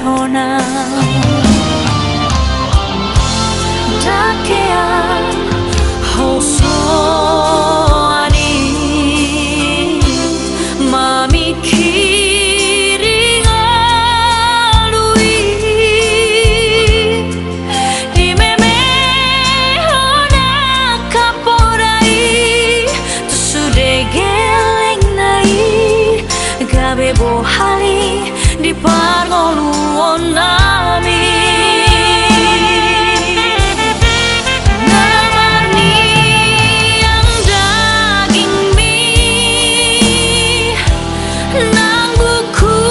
hona Dakea Hosoani Mami Kiringa Lui Di meme hona kaporai Tusude geleng nai Gabe bohali di pangoluan nami Namarni yang daging mi Nang buku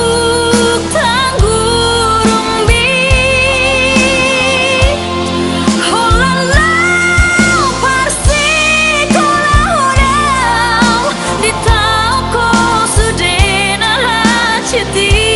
tanggurung mi Holalau parsi kolahonau Di tauko sudena haciti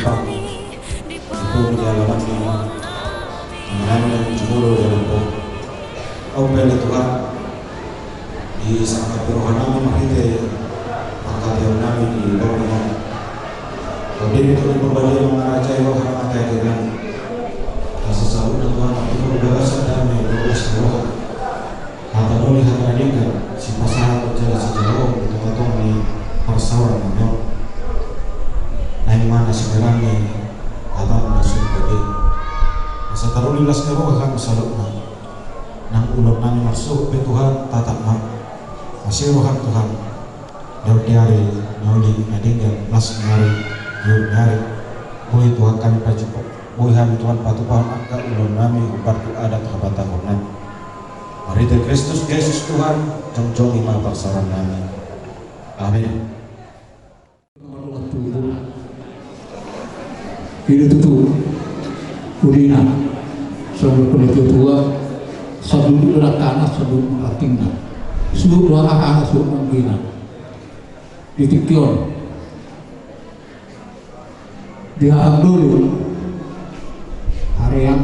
Jepang itu menjalankan mengenai jumlah dari Kau beli Tuhan di sangat rohani makite angkat yang nami di bawah kemudian itu berbalik mengaracai roh mata dengan sesuatu Tuhan itu berbahasa dan berbahasa roh atau boleh hadirkan si pasangan berjalan sejauh betul-betul di persawaran naik mana sebenarnya abang masuk bagi masa taruh lilas keroh kan salutna nang ulur nang masuk ke Tuhan tatap mak masih rohan Tuhan daud diari nyoli nadinggan las ngari yur nyari boleh Tuhan kami pajupok boleh kami Tuhan patupahan angka ulur nami upartu adat habata konan mari Kristus Yesus Tuhan jong-jong ima persaran nami amin. Ini tutu Udina sebelum penelitian tua sebelum berat tanah sebelum tinggal sebelum dua anak sebelum menggina di Tikion dia ambil hari yang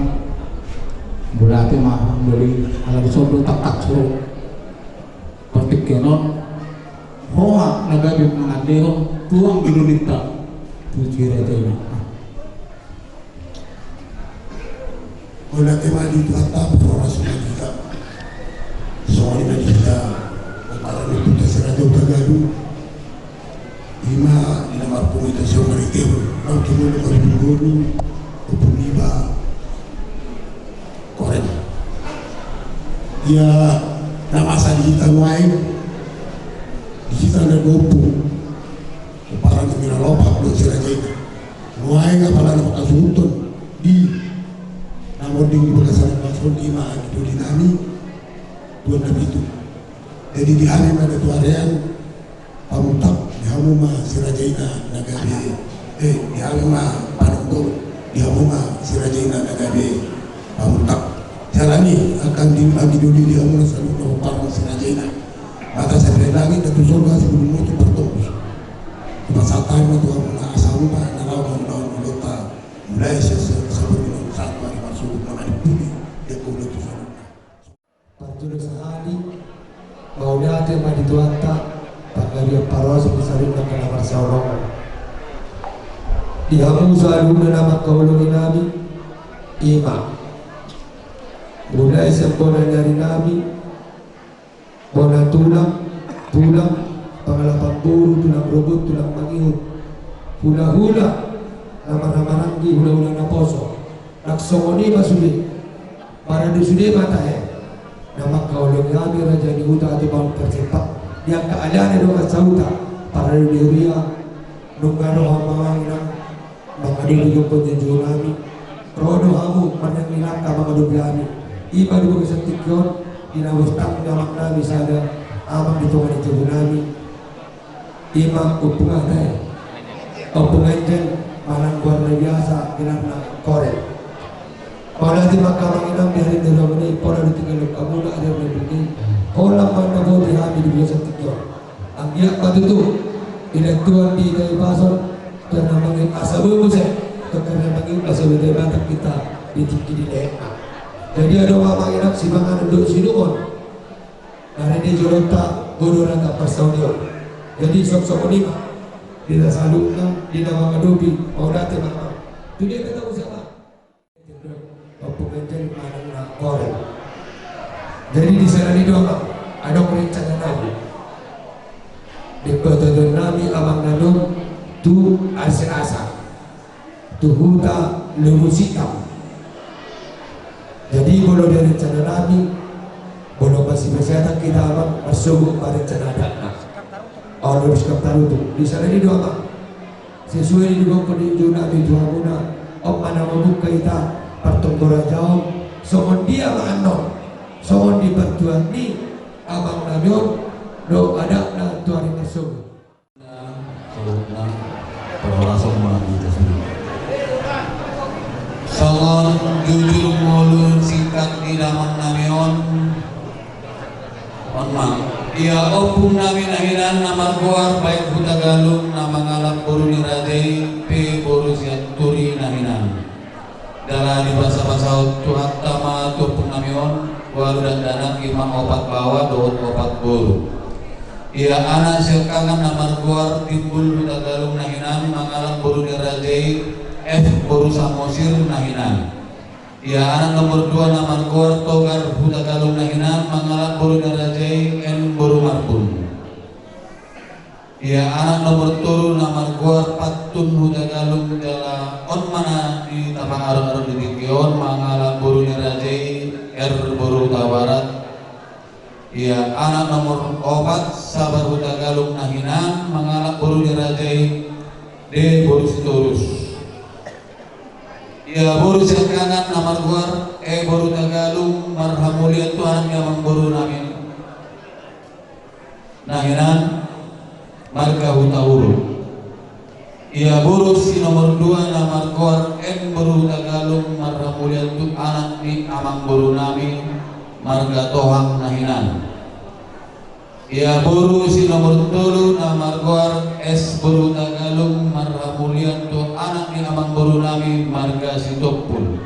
berarti mah beli ala di sodo tak suruh Tikion hoa naga di mengadeo tuang Indonesia tujuh raja Wala temali itu atap foras kita soalnya kita para itu serata utagadu ima ina marpo itu somari teu au tumo no marpungonu upumiba koren ya nama asali kita lain di kita ada gopu para kemina lopak do serata itu lain apala na pakasuntun di namun di berdasarkan paslon 5 itu dinami tuan nabi itu jadi di hari mana tu harian pamutak di hamuma sirajaina nagabe di hamuma panungkul di hamuma sirajaina nagabe pamutak jalani akan dibagi dulu di hamuma selalu parang sirajaina maka saya lagi dan surga sebelum itu bertemu masa time itu hamuma asaluma narawan daun ulota mulai sebelum saat mari masuk mengenai bumi dia kulit Tuhan. Partulah sehari baunya ada mah di Tuhan bata pagari paros bisarin na kanamar sa orang dihamu selalu nama kaulungi nabi ima mulai sempurna dari nabi bona tulang pangalapan buru tulang robot tulang mangihut hula-hula nama-nama hula-hula na poso naksongoni masuli para dusudi mata nama kaulungi nabi raja di huta atau bang tercepat yang keadaan itu kasauta para dunia nungaro hamangina makadili yung penjujur kami rodo hamu panjang ilaka makadubi kami iba dulu kesetikyon inawustang nyamak nabi sada amang ditungan itu nami ima upungan upungan jen malang luar biasa kinarna korek pada di makamang inam di hari dulu ini pada ditinggal kamu nak ada begini orang mana boleh kami di biasa tikyon ang giyak patutu inatuan di dari pasar dan namanya asabu musa karena namanya asabu dari batak kita di jadi ada orang enak simangan untuk sinukon dari di Jolota bodoh rata persaudio jadi sok-sok lima tidak salutna tidak mengadupi mau datang apa itu dia kata usaha pengajian anak korek jadi di sana di doa ada perencana nabi di kota nabi abang nadum tu asa tu huta lumusita jadi kalau dari rencana nabi kalau masih kesehatan kita abang masuk pada rencana anak Allah bersikap taruh di sana di doa sesuai di doa peninjau nabi Tuhan guna mana membuka kita pertempuran jauh soal dia ma'anom soal di pertuan ni abang nabion do ada na Tuhan yang masuk peralasan mengalami tersebut. Sangon jujur mulun singkat di dalam namion onmang ia opung nami nahiran nama kuar baik buta galung nama ngalap boru ni rajai pe boru siat turi nahinan dalam di bahasa-bahasa Tuhan tama opung namion walu dan danak imam opat bawah doot opat boru ia anak sekangan nama kuar timbul buta galung nahinan mangalam boru ni rajai F boru samosir nahinan ia anak nomor 2 nama kuar togar buta galung nahinan mangalam boru ni rajai N boru marpun ia anak nomor turu nama kuar patun buta galung jala on mana di tapang arun-arun di Tikion mangalam boru ni rajai R boru tawarat ia anak nomor 4 sabar buta galung nahinan mangalam boru ni rajai D boru sitorus ia boru sekanan nama luar boru tagalung marhamulian Tuhan yang boru namin nahinan marga hutauru ia boru si nomor 2 nama luar boru tagalung marhamulian Tuhan anak di amang boru namin marga tohang nahinan ia boru si nomor 3 nama luar S boru tagalung marhamulian Tuhan anak di amang boru namin marga sitopul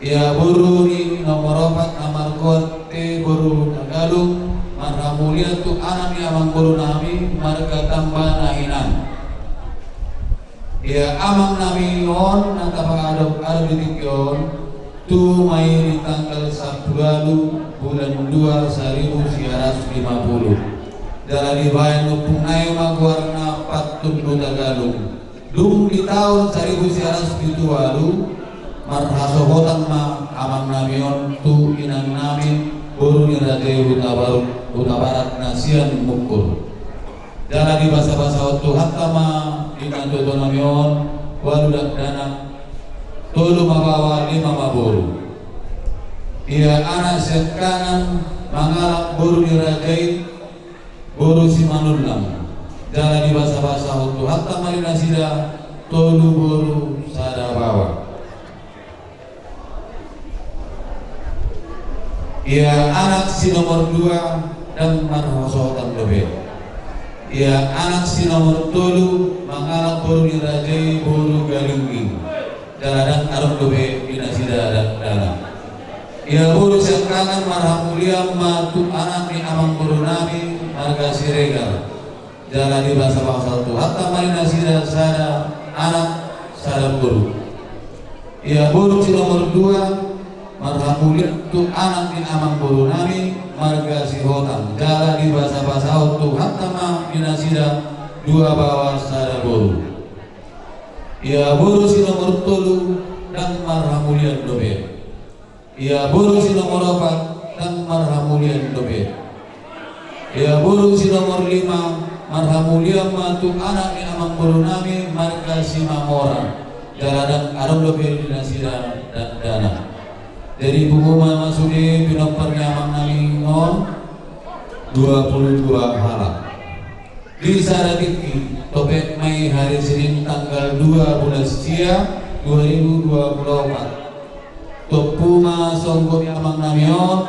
ia boru ni nomor 4 nama luar T boru tagalung marhamulian Tuhan anak di amang boru namin marga tambah nahinan ia amang namin on natapang adok di Tikion tu mai di tanggal 1 bulan 2 1950 dalam dibayang upung naik magwarna patun buta galung dung di tahun 1970 marhasohotan ma amang namion tu inang namin boru ni rajai buta barat nasian mukul dalam di bahasa-bahasa Tuhan tama di kanto namion waludak dana tolu mabawa 5 maburu ia anak sekanan mangalak boru dirajai boru simanulam jalan di bahasa-bahasa hutu hatta marina sida tolu boru sada bawa ia anak si nomor 2 dan marhosotan lebih ia anak si nomor 3 mangalak boru dirajai boru galunggi dan arung dobe binasida dalam ia boru sekanan marhamulia matu anak ni amang boru nami marga Siregar jalan di bahasa bangsa itu hatta marina sida sada anak sada guru ya guru si nomor 2 marhamulia tu anak di amang guru nami marga Sihotan jalan di bahasa itu hatta marina sida 2 bawah sada guru ya guru si nomor 3 dan marhamulia dobe ya guru si nomor 4 dan marhamulia dobe ya guru si nomor 5 marhamulia matu anak ni amang guru nami marga si Mamora jalanan arom dobe di nasira dan dana dari pengumuman masudi pinopernya amang nami ngon 22 halak di Saratiki topek Mei hari Senin tanggal 2 bulan Sia 2024 Topuma songgomi amang namion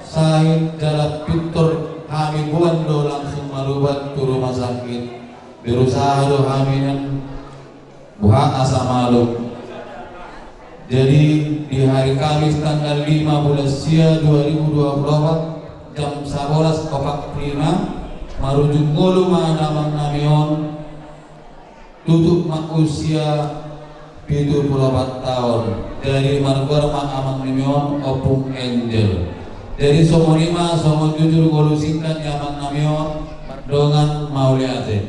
sahid jalan Victor kami buando langsung marubat ke rumah sakit berusaha do haminan buah asa malu jadi di hari Kamis tanggal 5 bulan Sia 2024 jam 11.45 marujuk ngulu amang namion tutup mak usia 74 tahun dari Margor mak amang namion opung angel dari somo 5 somo jujur golu singkat amang namion dongan mauliate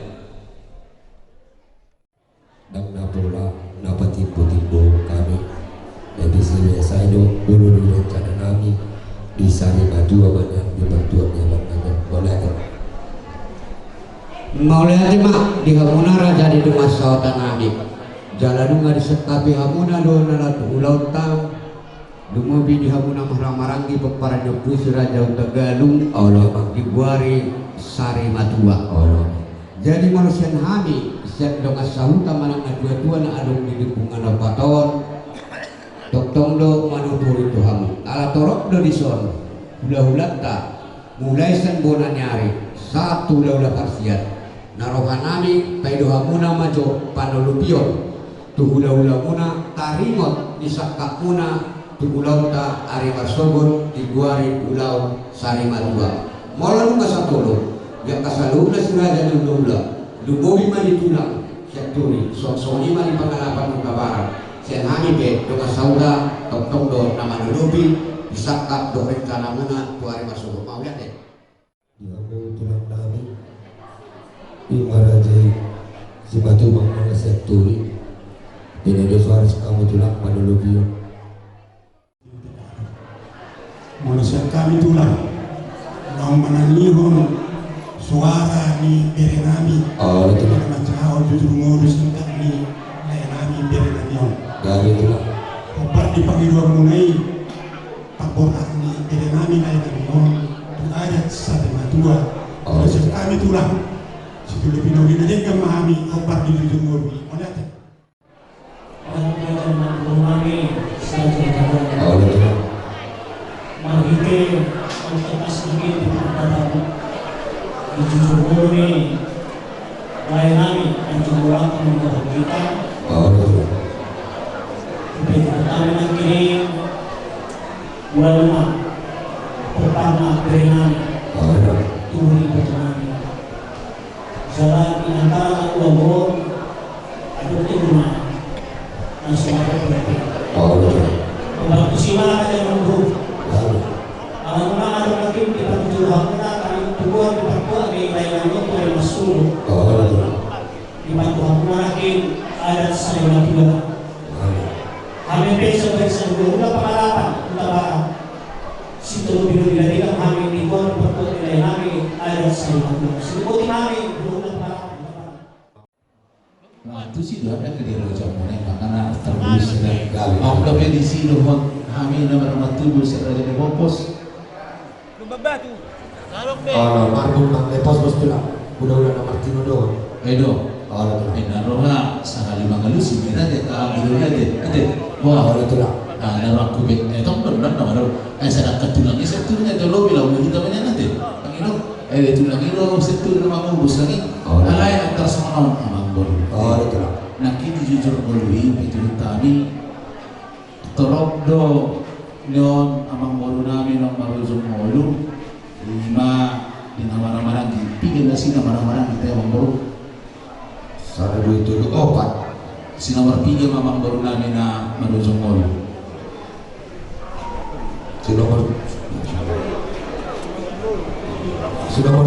dan pula dapat tipu-tipu kami dan di sini saya dulu rencana kami di Sari Madu banyak dibantuannya banyak boleh Mauliati mak di hamuna raja di rumah sautan nabi jalanunga di setapi hamuna do nalatu ulau tang dumobi di hamuna mahramaranggi peparan nyopus raja Utagalung Allah di buari Sari Matua Allah jadi manusia hami siap donga sahuta manang dua-dua na adong di dukungan paton toktong do manuturi tu hamu ala torok do dison hula-hulat ta mulai sen bona nyari satu hula-hula parsiat narohanami paido hamuna majo panolopion tu hula-hula muna tarimot di sakak muna tu ulau ta arima sogon di guari ulau Sari Matua mola kasatolo yang kasaluna siraja hula-hula dubobi mali tulang sekturi soni mali pangalapan kabaran sen hangi be do kasauda tong do nama nunubi disakap do rencana muna tu arima sogon mau lihat deh ya aku tulang kami Imaraji si batu bangsa sekturi ini dia suara kamu tulang pada lobio manusia kami tulang mau menanihon suara ni berenami oh itu macam jujur ngurus tentang ni berenami berenamion dari tulang obat dipanggil dua munai paborak ni berenami berenamion ayat 1 2 manusia kami tulang situ lebih nolin aja yang memahami obat di jujur ngurus melihat oh itu Mahite ang tapas lagi di pagkatapos dijujuruni layanami ang jumurang ang mga kita oh itu ibig pertama ng kiring wala pertama berenami oh itu turi berenami jalan di antara ulabon ada timuna ang suara berarti oh itu membantu simak ada yang menurut lalu ang mga lagi di pagjuruhan na kami tubuhan di pagkuhan ay layanan mo ay masulong oh itu di pagkuhan mo natin adat sa mga tuwa kami pesa-pesa dulu na pangalapan utabarang situ bilo diladikan kami di pagkuhan di pagkuhan ay namin adat sa mga tuwa sinubuti namin dulu na pangalapan nah itu sih doa ada ke diri jamunya makanya terus dari Gali. mau ke medisi loh kami nama rumah tubuh serta jadi bopos oh marbun bang lepos bos tulang udah Martino doang edo oh itu naroha sekali mangalusi kita deh tak gitu aja deh wah oh itu lah naroh aku bet tong don naroh saya nak tulang ini seturnya itu lo bilang kita banyak nanti pangino tulang itu setur nama bus lagi alai antara sama non amang bolu oh itu lah nak kini jujur bolui itu tadi torok do nyon amang bolu nami nong maruzum molu 5 di nama-nama tiga belas sih nama-nama kita yang baru Sada dua itu opat. si nomor 3 mamang baru namin na marunong molo. Si nomor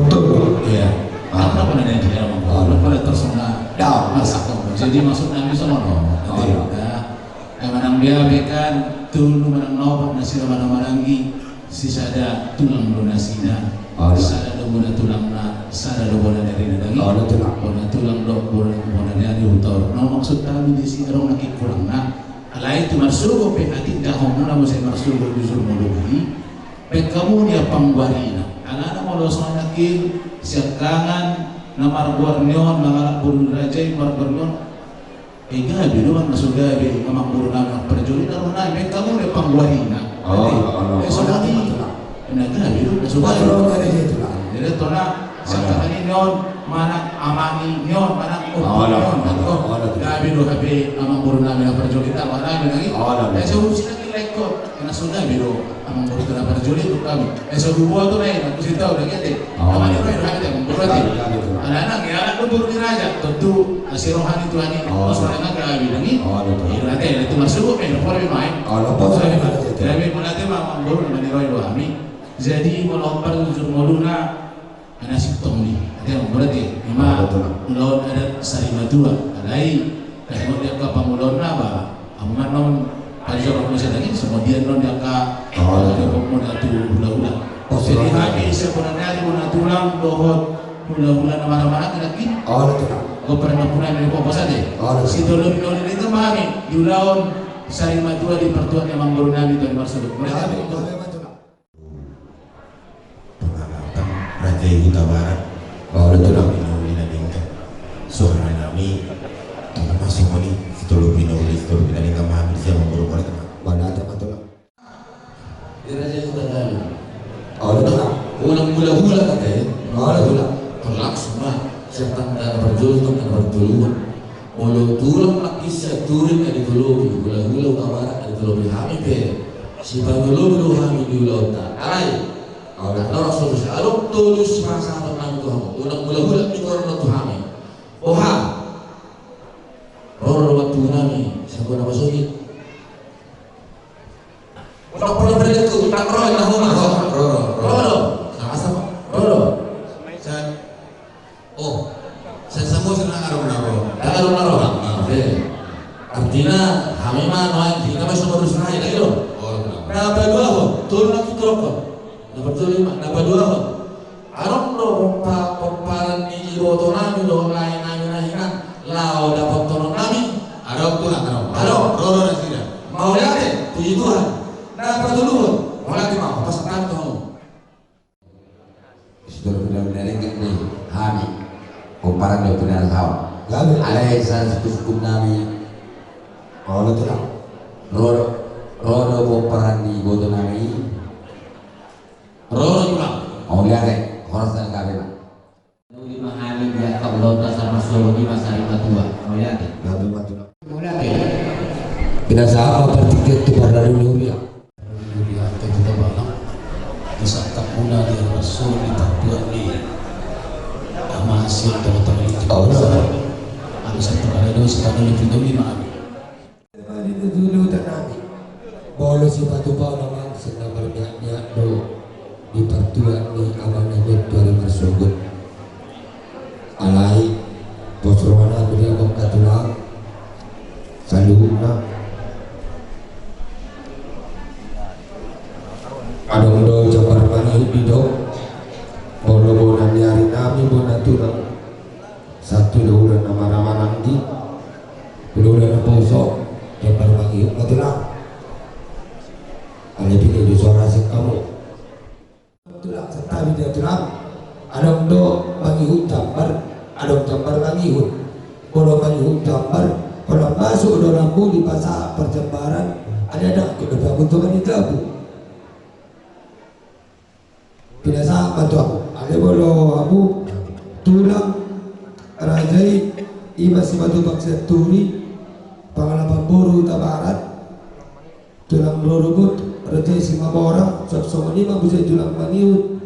tujuh. Iya. Apa pun ada dia mamang. Pada tersona Down. masak. Jadi maksud namin sa mono. Manang dia bekan tulu manang nopak na sila manang-mananggi si sada tulang donasina. Sada do bona tulang na sada do bona dari nadagi. Bona tulang do bona dari utor. No maksud kami di sini orang nakikurang na. Alay itu marsugo pe atin dahong muna mo sa marsugo dusur mo lugi. Pe kamu dia pangwarina. Ana mo lo sa nakil siakangan na margwarnyon mga burun rajay margwarnyon. Gabi doon masuk gabi mamang puro namin perjuli na ron namin kamu dia pangwarina. So kami nagabi doon masuk gabi. Jadi to na sa kaninyon mana amani nyon mana upo gabi doon gabi mamang puro namin perjuli na namin lagi. Sa usin lagi lekot na so gabi doon mamang puro na perjuli to kami. Sa duwa to na yun kasi tao lagi ate. Amani ro ro ate mamang puro ate. Anak ya anak puro ni raja tentu si rohani Tuhan ini soalnya gabi lagi. Ate itu masuk ke por main. Gabi pun ate mamang puro na ni roy kami. Jadi melompat ujur moluna ana sitong ni. Ate mo berarti lima lawan ada sarima dua. Alai kalau dia ke pamulon na ba amungan non pajak ko sa lagi kemudian non dia ka mo na tu hula-hula. Jadi habis sebenarnya mo na tulang dohot hula-hula na marah-marah lagi. Ko pernah punan ni po pasade. Si dolom itu mami di lawan sarima dua di pertuan yang mangguru nabi dan marsud. Raja Huta Barat pinuli na din ka sobrang nami tungkol masing muli situlo pinuli na din ka mahamil siya maburo ko rin Banata pa to lang. Di Raja Huta Barat. Unang hula-hula ka kayo. Relax semua. Saya tanda berjulung dan berjulungan. Walau tulang laki saya turun dari dulu hula-hula Huta Barat dari dulu kami pe. Si dulu kami di lautan. Alai. Allah Rasul Aluk tulus masa tentang Tuhan. Unang hula-hula di korona Tuhan. Oha. Roro waktu nami saya guna masukit. Udah pernah beri itu tak roh yang tahu lah. Roro.Asa Roro. Saya semua senang arung-arung. Oke. Artinya kami mah noy kita masih berus naik lagi loh. Berapa dua ho? Turun lagi turun. Dapat lima, dapat dua ho. Arung do paparan ni iroto nami do lain nami nahikan. Lau dapat turun nami. Arung tulang arung. Roro nasi dah. Mau lihat deh, puji Tuhan. Dapat dulu, mulai mau pas kantong. Sudah benar-benar ingat nih, Hani. Kumparan dia benar tahu. Alai saya hukum nami. Kalau tu lah, Roro kumparan di bodoh nami. Roro juga. Mau lihat deh, harus dan kami. Di Mahali dia kalau dasar masuk di masa tua. Mau lihat deh. Mau lihat deh. Kita sama bertiket tu pada dunia. Atau kita balang di saat tak mula dia rasul di takbuan ni hasil teman-teman itu ada satu ada dua sekali lebih dulu lima Itu dulu tanami. Bolo si batu bau namang sedang berniat-niat do di pertuan ni amanah betul bersugut. Alai posrona beri kok katulang. Saluna. Adong do jabar mani hidup bolo bona nyari nami bona tulang satu do nama-nama nanti udah poso jabar mani tulang ada pilih di suara si kamu tulang serta dia tulang adong do mani jambar adong jambar mani bolo mani jambar kalau masuk do rambu di pasar perjambaran ada kedepan untuk mani tabu. Biasa bantu aku. Ada bolo abu tulang rajai iba si batu bakset turi pangalapan boru Huta Barat tulang lorobut rajai si orang sok sok lima bisa tulang maniut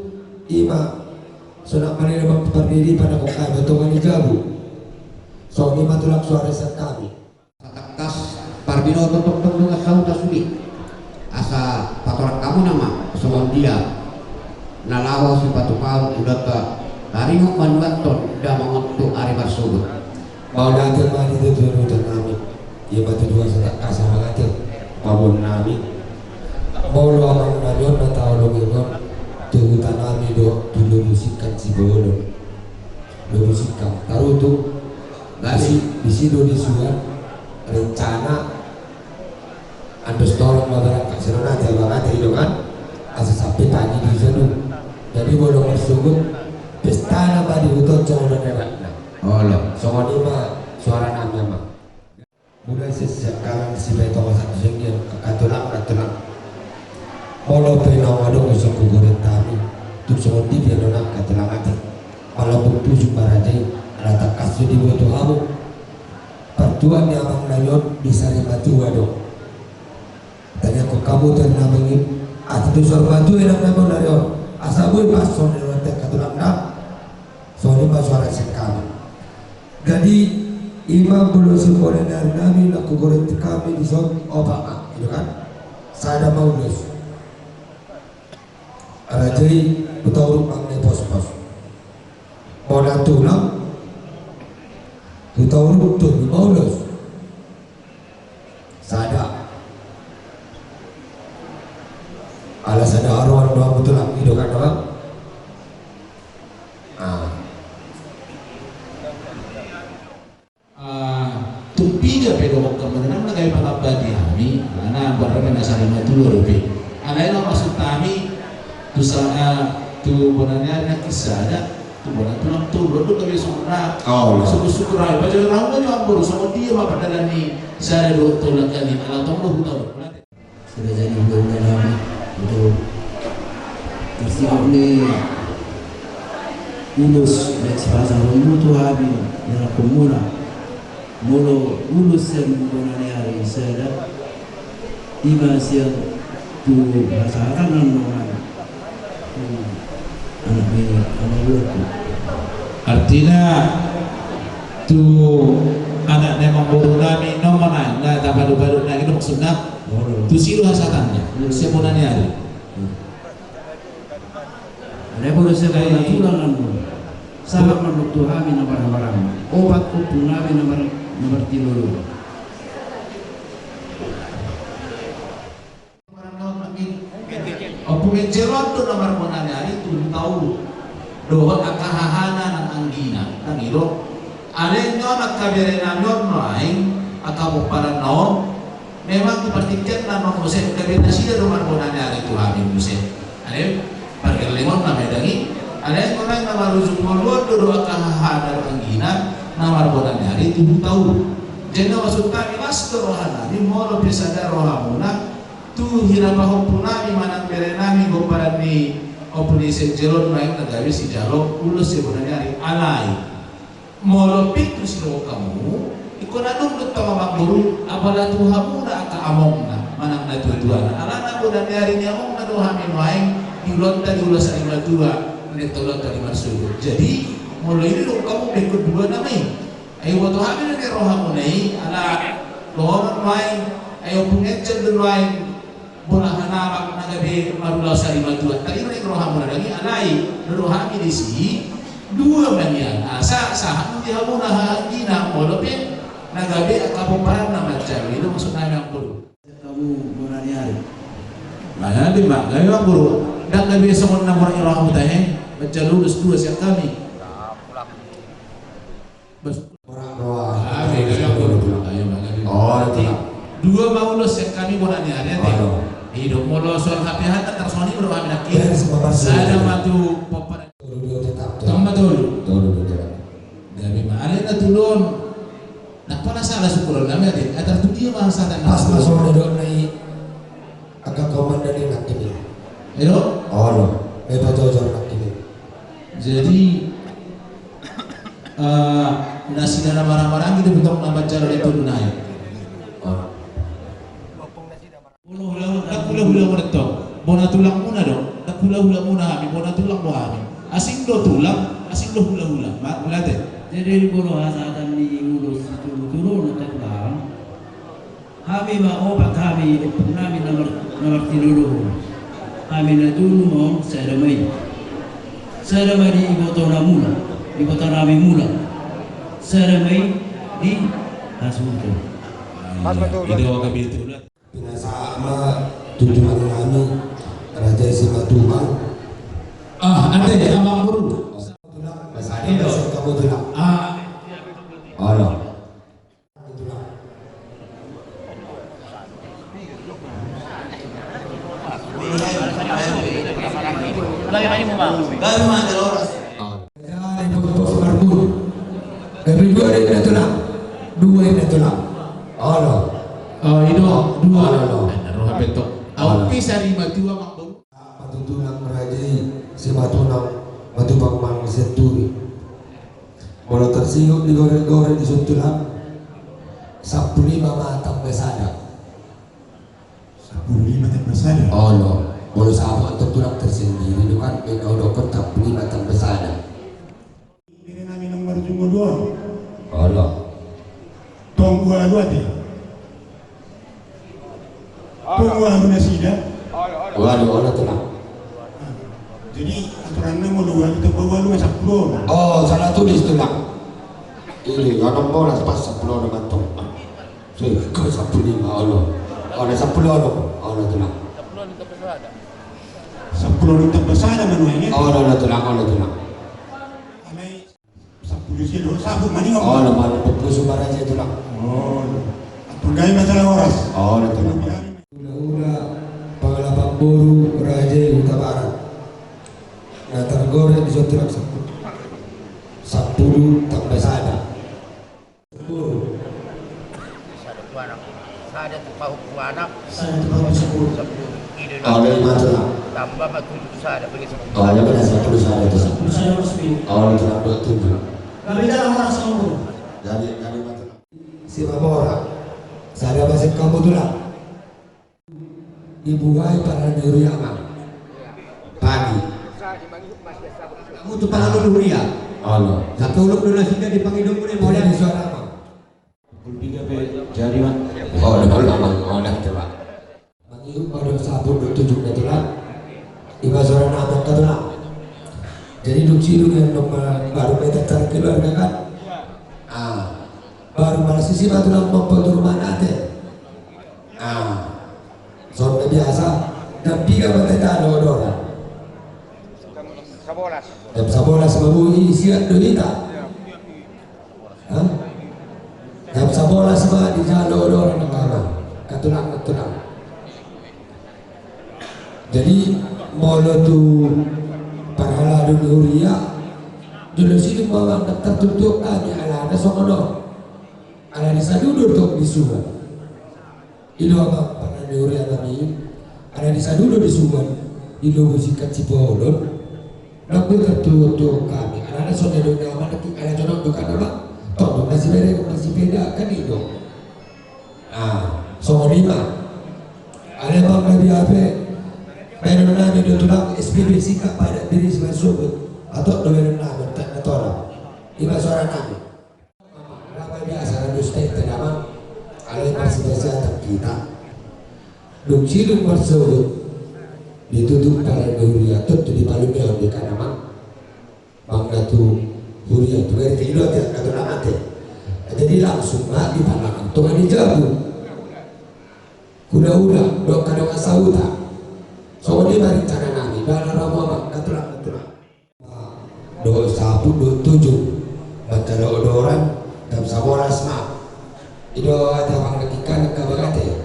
ima Sunak manila magpapardiri pada kong kaya batungan ni Jabu. So, ni matulak suara sa kami. Takas parbino tontok dengan kau tak sulit. Asa patorak kamu nama soal dia. Nalawa si patupal udah ke haringok manuaton udah mengutuk hari bersubut. Mau datang mali itu turutan kami. Ia batu dua sudah kasar mengatur. Pabon nami. Mau lo orang narion na tao lo gilgon. Turutan kami do dilulusikan si bolo. Lulusikan. Taruh tu. Di situ disuruh rencana andos tolong masyarakat serana jalan itu kan asal sampai tadi di sana jadi bolong tersebut pesta nama di hutan jangan ada Oh lo. soal ini mah suara namanya mah mulai sejak kalang si beto satu sengir katulang kalau penau ada usah kugurin kami untuk soal di dia nona katulang hati walaupun tujuh barajai ada takas di butuh kamu pertuan yang abang layon bisa batu dong tanya kok kamu ternamangin atau suara batu enak nama layon asal gue pas soal layon katulang nak soalnya pas suara sekali jadi imam belum sempurna dari nabi nak kugurin kami di soal Obama itu kan saya mau lulus rajai betul panggil pos-pos mau tulang kita urut tuh di Paulus sada alas ada arwah doang betul lagi itu kan doang Tumpiga pedo kemudian na kayo pangabadi kami ana barang na sa lima tulo rupi alay na masuk kami tu sa tu bonanya na kisada bola tulang tuh baru kami semua syukur aja baca ramu aja ambur sama dia mah padahal ni saya dua tulang kali alat tong tahu sudah jadi undang-undang lama untuk tersiap ni ulus dan sepasang rumah tu habis dalam komuna mulu ulus yang menggunakan hari saya tiba siang tu masyarakat orang anak ini anak buahku artinya tu anak memang baru nami nomor na baru-baru na itu maksudnya tu silu hasatannya sebenarnya ada ada boleh sekali tulangan sangat menurut kami barang-barang obat kupung kami nomor tilu Opung jelot tu nomor monanya itu tahu doa akahahana nang anggina nang iro ale nyon akabere nyon lain akabu para naon memang dipertikan nama musim kabina sida nomor monanya itu habis musim ale parkir lemon na medangi ale orang nama rujuk molor doa akahahana anggina nomor monanya itu tahu jadi maksud kami mas rohana di molo bisa ada rohamuna tu hirabah punami manang berenami goparan ni operasi jelon naik nagawi si jalok ulus sebenarnya hari alai molopik tu silo kamu ikon adung tu tama guru apalah tu hamu na aka among na manang na tujuan alana ko dan hari ni among na dohamin waing diulot tadi ulas lima dua menit tolong tadi masuk jadi mulai ini lo kamu berikut dua namai ayo waktu hamil ni rohamu nai ala lohon waing ayo punget cendel waing bola hanarak nagabi marula sa lima dua tadi ini rohamu lagi alai rohami di sini dua manian asa sahan di hamu nah gina molopin nagabi akapuparan nama macam itu maksudnya yang perlu kamu monaniari mana di mak gayo ang buru dan gabi semua nama rohamu teh baca lulus dua siap kami orang doa dua mau lulus siap kami monaniari hidup molo soal hati-hati tersoni berapa nak saya matu popan tambah dulu dari mana ada tulun nak pernah salah syukur kami ada atas tu dia masa tak pas masuk duduk naik agak komandan nak ini itu bebas jauh nak ini jadi nasi dan barang-barang itu bentuk nambah cara itu naik hula-hula menetong bona tulang muna dong hula-hula muna kami bona tulang doa kami asing do tulang, asing do hula-hula. Melate. Jadi bolo hasadan ni ngurus itu turun tentang kami obat kami kami nomor tinulu kami na dulu mau seramai di ibu tona mula ibu tona mula seramai di Hasunto. Ide wa kabitu ulat. Pinasama tujuan kami Raja Simatuma. Ade abang guru. Itu kamu tulang. Allah. Dari dua ini tulang, dua ini tulang. Allah. Itu dua. Allah. Roh bentuk. Api sari matua makbul. Patutulang Raja Simatuna Matubang Mang Senturi. Kalau tersinggung digoreng-goreng di suntulang 15 matang besada. 15 matang besada. Oh no, kalau sama untuk tulang tersendiri itu kan beda udah kotak 15 matang besada. Ini namin nomor jumbo dua. Allah. Tunggu dua deh. Tunggu anu nasida. Waduh, Allah tulang. Jadi aturannya mau dua itu bawa lu 10. Oh, salah tulis tulang. Ini orang bolas pas 10 dengan tong. Saya ke 15 Allah. Ada 10 Allah tulang. 10 untuk besar manuanya. Allah tulang, Allah tulang. Alai 10 kilo sabuk mani ngomong. Allah malu berpuluh aja tulang. Oh. Atundai masalah oras. Allah tulang. Ula-ula Pangalapang Buru Raja Huta Barat. Nah tergoreng di suatu tulang 10 tak besada. Sada tupahu anak, Sada tupahu 10. Ada 5 tulang. Tambah 7 sada bagi 10. Oh, ada 10 sada itu. 10 sada masuk. Oh, tulang 27. Kami dalam orang sama. Dari 5 tulang. Si Mamora. Sada masih kamu tulang. Dibuai para duriangan. Pagi. Kamu tuh pangalu dulu ya. Allah. Satu uluk dulu sudah dipanggil dulu nih mau Boleh lihat. di suara apa? Pukul 3 pe jari man. Oh, udah coba. Mangiu pada sabun 27 tulang. Iba suara nama tulang. Jadi duk cilu yang baru kita cari keluarga kan. Baru malah sisi batu lang mampol rumah nate. Soalnya biasa dan 3 batai tanah odoran. Jam 11 mabui siap duita. Jam 11 mah di jalan odoran nakama. Katulang. Jadi molo tu parhala dunia dulu sini bawa tertutup kami ala ada sokono. Ala di sadudur tok disuwan. Ilo apa parhala dunia kami. Ala di sadudur disuwan. Ilo sikat Cibolon. Nabi tertutup kami. Ala ada sokono dunia mana ki ala jodoh bukan apa? Tok masih beda kan itu. Sokono 5. Ala bang Nabi apa? Pero namin dito lang SPB sikap pada diri sebagai subut atau dolen namin tak natora iba suara namin apa biasa na duste tenaman alay persidangan kita duk silong bersubut ditutup para huria tuh di palumeon di kanaman bang natu huria itu dari kilo tidak kata namate jadi langsung di pandangan tuh di jabu kuda-kuda dok kadang asauta. So ini dari cara nami dalam ramuan katulang. Do 1, 7 baca odoran dan 11 ma. Itu ada orang ketika kabagate.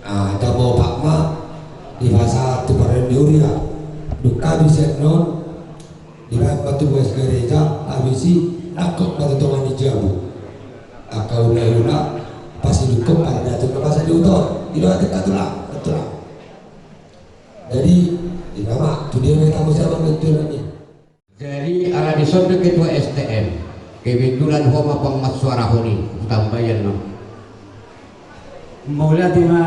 Ada mau pakma di masa tu para diuria. Duka bisa non di batu buas gereja habisi nakok batu tongan di jabu. Akau lalu pasti dukung pada datang ke pasar diutor. Itu ada katulang. Jadi nama tu dia tamu siapa betul ni. Jadi ala disonde ketua STM kebetulan homa pengmat suara honi tambayan no. Maulah tema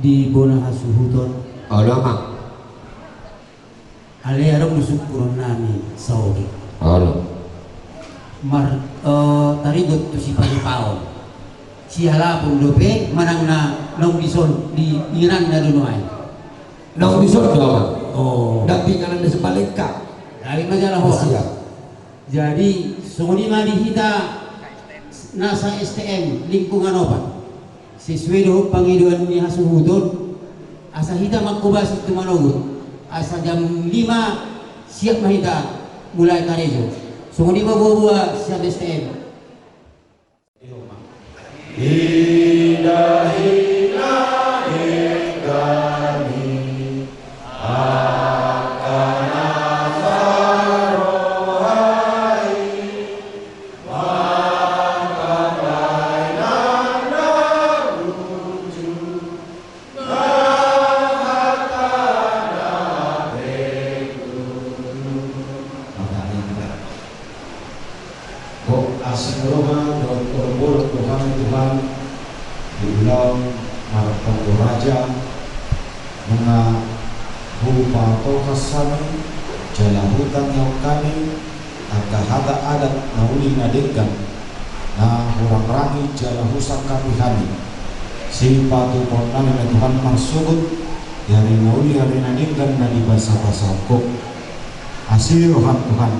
di Bona Hasuhuton. Oh lama. Alerong musukuron nami sauri. Halo. Tarigot tu si Pagpaon. Si halapong dope manang na nong bison di Iran na dunuay. Nang bisod daw. Oh. Daping ka lang sa balik ka. Dari majalah ho. Siap. Jadi sunguni malihita nasa STM lingkungan opat. Sesuai dengan panghiduan ni hasuhudon asa hita magkubas itu manogut. Asa jam 5 siap mahita mulai karejo. Sunguni bawa siap STM. Si patu portan oleh Tuhan marsubut dari nauli hari nadingkan dan di bahasa kok hasil rohan Tuhan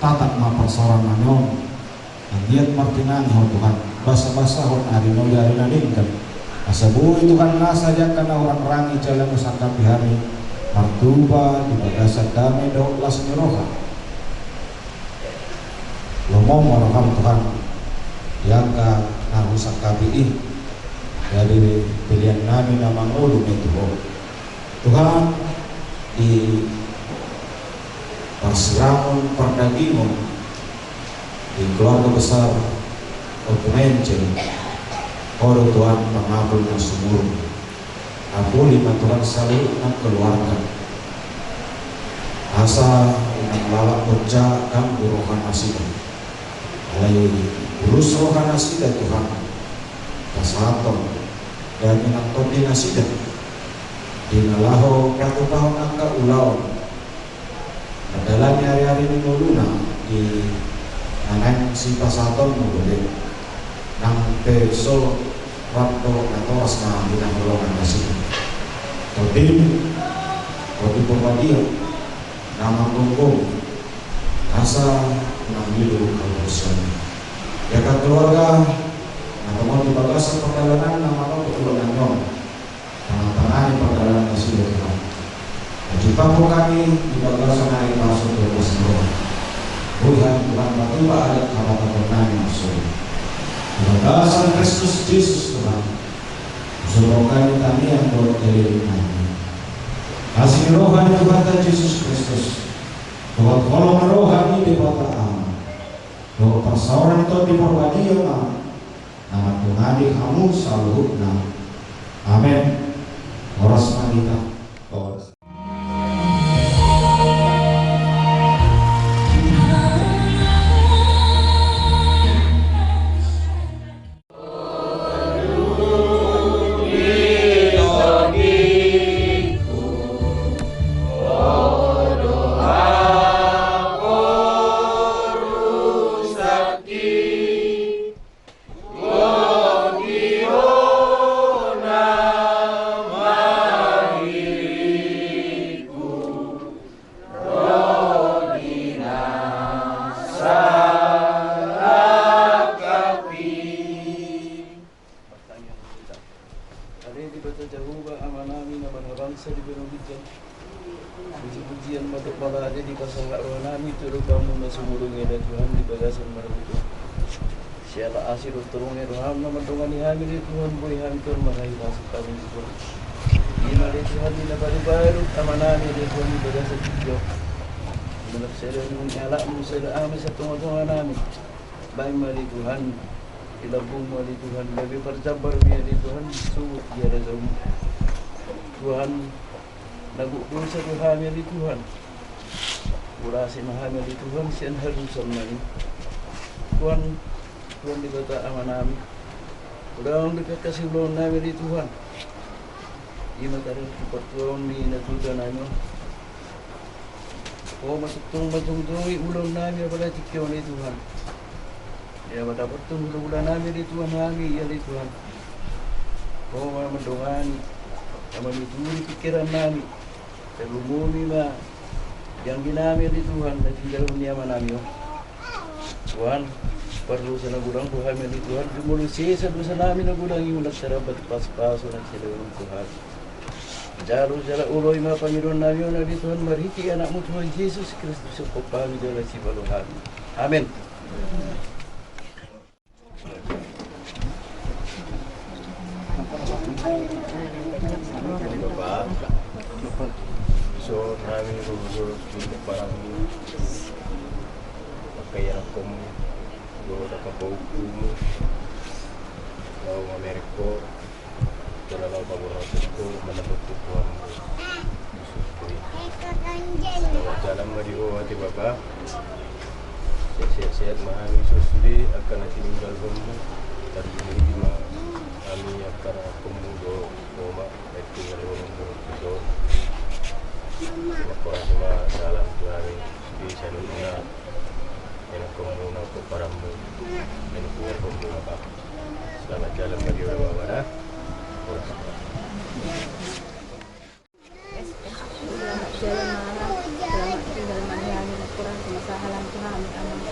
tatak ma persorangan non diet martinan ho Tuhan bahasa hon hari nauli hari nadingkan asabu itu kan saja karena orang rangi jalan usakapi hari martuba di bagasan damai daulas nyeroha lomong rohan Tuhan yang ka narusakapi dari pilihan nami nama ngulung itu Tuhan di Pasrangon Pardagingon di keluarga besar Otumencel Oro Tuhan pengabul dan sumur aku lima Tuhan selalu enam keluarga asa enam lalak bocah dan burohan asida alai urus rohan asida Tuhan kasaton dan minang koordinasi dan dinalaho patu tahun angka ulau adalah hari-hari ini muluna di nangan si pasaton mulai nang peso waktu atau asma binang golongan nasi kodim pembadia nama gonggung asa mengambil keputusan ya kan keluarga atau mau di bagasan perjalanan nama lo keturunan nyong tengah-tengah perjalanan masih berjalan jika kami di bagasan hari masuk ke Rasulullah Tuhan batu ada kata pernah masuk di bagasan Kristus Yesus Tuhan semoga kami yang boleh kami kasih rohani Tuhan Yesus Kristus Tuhan kolom rohani di kota aman doa persoalan itu di perbadian nama Tuhan di kamu selalu amin. Horas Mandita. Horas. Baik mari Tuhan, ilabung mari Tuhan, lebih percabar mari Tuhan, suut dia rezeki Tuhan, nagu dosa Tuhan mari Tuhan, urasi maha mari Tuhan, sian harus mari Tuhan, Tuhan dibata amanami, udah dekat kasih ulun mari Tuhan, ima tarik pertuang ni natutan ano, Oh, masuk tunggu ulang namin pada tikyo ni Tuhan. Ya, dapat tunggu ulang namin di Tuhan kami, ya di Tuhan. Oh, mendongani, menituri pikiran namin. Terumumi ma, yang ginamit di Tuhan dan tinggal dunia namin. Tuhan, perlu sana gudang Tuhan di Tuhan. Jumlah sisa dosa namin na gudang yung nagtarabat pas-paso ng silawang Tuhan. Jalo jala uloy mga Panginoon namin na di Tuhan mariki anak mo Tuhan Jesus Kristus sa pagpami jala si Baluhan. Amen. Bapak, so namin lulus dito parang pagkaya akong gawin na kapaukumo ng Ameriko. Ito na lang pag-urasyon ko, malabot ko po ang Yesus ko. Selamat jalan mariho hati Bapak. Sehat-sehat mahal Yesus di akan tinggal kamu. Tadi ini kami akan kemudo koma tinggal kamu itu. Terima kasih salam Tuhan di seluruhnya. Yang kamu nak paramu, yang kamu apa? Selamat jalan mariho Bapak. Jalan malam, selamat tinggal menjalani Al-Quran kemasahalan Tuhan. Amin.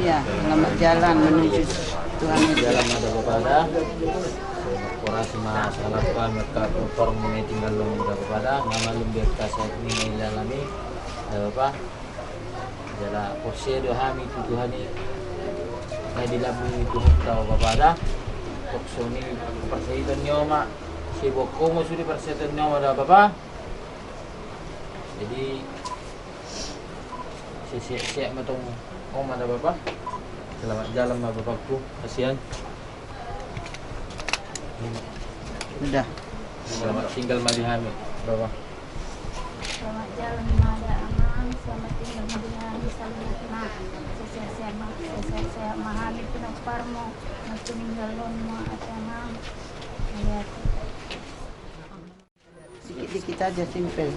Iya, selamat jalan menuju Tuhan. Jalan ada kepada korasi masalah kan mereka kotor mengenai tinggal lom ada kepada nama lembir kasih ini lalami apa jala kursi dohami itu Tuhan ini ngai dilabu itu tahu kepada koksoni persaitan nyoma si boko mo sudi persaitan nyoma ada apa jadi si matong om ada apa selamat jalan ma bapakku kasihan Sudah. Selamat tinggal Madihami, Bapak. Selamat jalan Mada Aman, selamat tinggal Madihami, selamat sehat-sehat mahami pinagparmo, magtuminggal mo at amang melihat. Dikit-dikit aja simple.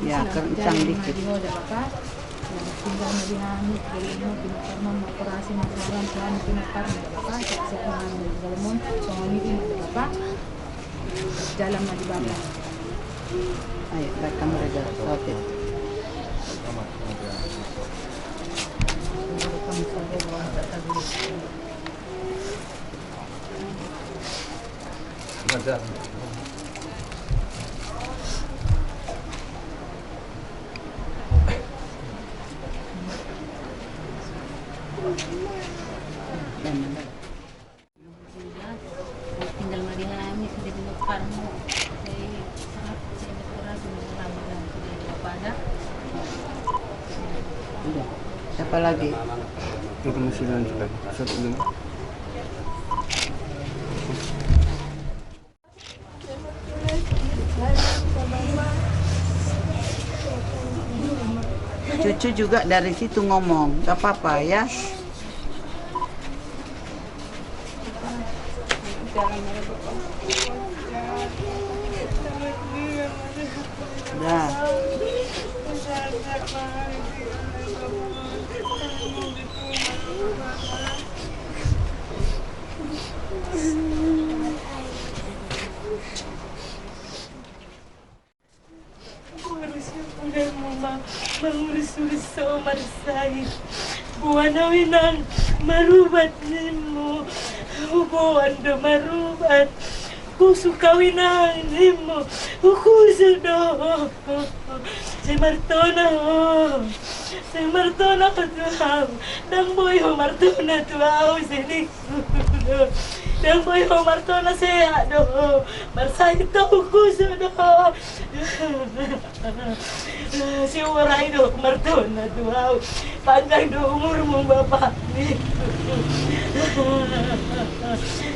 Ya, kencang dikit. Tinggal Madihami, Galimon, Pinagparmon, Makurasi, Masalan, Tuhan, Pinagparmon, Bapak, Siap Mahamud, Galimon, Pangamitin, Bapak, Jalan Madibaba. Ayo, rekam mereka, oke. Tinggal Madihami, sudah Pinagparmo, dari Makurasi, Masalan, sudah Bapak. Udah. Siapa lagi? Itu kemungkinan juga. Satu lagi. Cucu juga dari situ ngomong, gak apa-apa ya. Dah. Mengurus-urus seumur saya buana winang marubat nimu buan do marubat ku suka winang nimu ku sudah si martona tuau dang boy martona tuau sini dang boy martona sehat do marsai tahu ku sudah si urai do martona tuau panjang do umurmu bapak nih.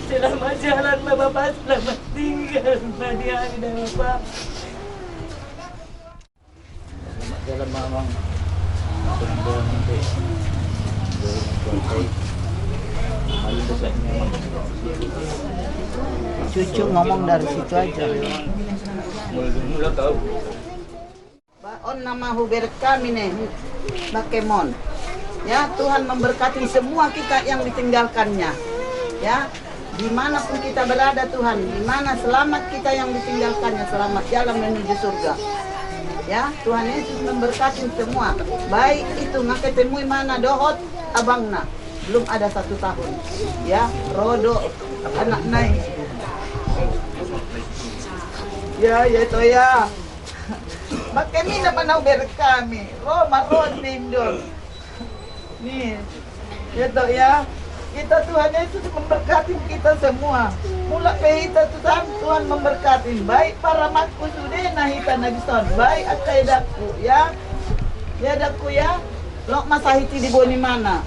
Selamat jalan bapak, selamat tinggal Madiani dan bapak. Selamat jalan mamang. Mudah-mudahan nanti paling besar memang Cucu ngomong dari situ aja. Mula tahu. On nama Hubert kami nih, Bakemon. Ya, Tuhan memberkati semua kita yang ditinggalkannya. Ya, dimanapun kita berada Tuhan, dimana selamat kita yang ditinggalkannya, selamat jalan menuju surga. Ya, Tuhan Yesus memberkati semua. Baik itu ngaketemui mana dohot abangna, belum ada 1 tahun. Ya, rodo anak naik. Ya, ya itu ya. Makanya mana berkami, Roma Rodindon. Nih, ya toh ya. Kita Tuhan Yesus memberkati kita semua. Mula pehita Tuhan memberkati. Baik para makku sudah nahita nagison. Baik akai daku ya. Ya daku ya. Lok masahiti di boni mana.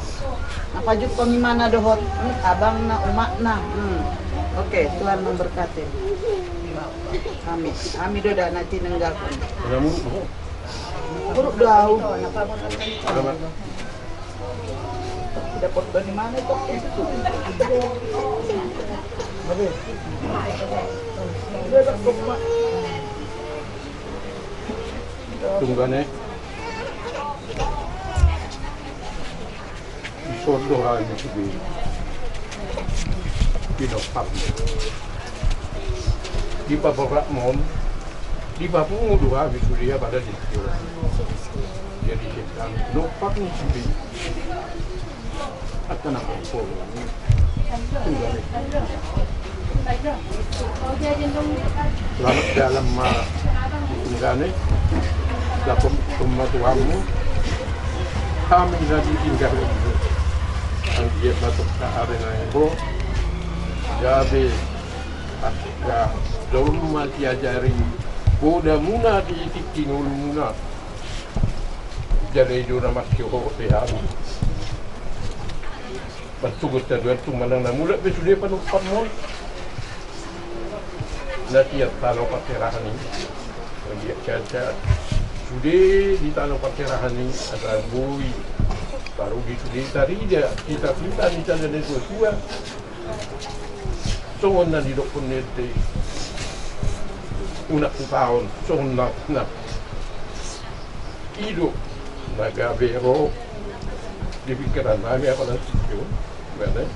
Apa juga mana dohot abang na umak na. Oke, Tuhan memberkati. Amin. Amin doa nanti nenggalkan. Buruk doa. Dapat dari mana itu? Tunggane doa ini sudah pindah di Papua Mom di Papua doa sudah pada di jadi kita lupa nih sudah akan apa pun selamat dalam tunggane dapat pematuamu kami jadi tinggal ang dia batuk ke arena itu jadi ya jauh masih ajari boda muna di tikinul muna jadi jurah masih hotel Pasugot na doon itong manang namula. Pero sudah panukpan mo. Natiyat tanaw patirahan ni. Hindi at sudah di tanaw patirahan ni. At buhay. Baru di sudah tari dia. Kita ni sana na tua. Soon na didok po nito. Una kong taon. Soon na. Ido. Nagabero. Di pikiran namin ako ng sityo. Mana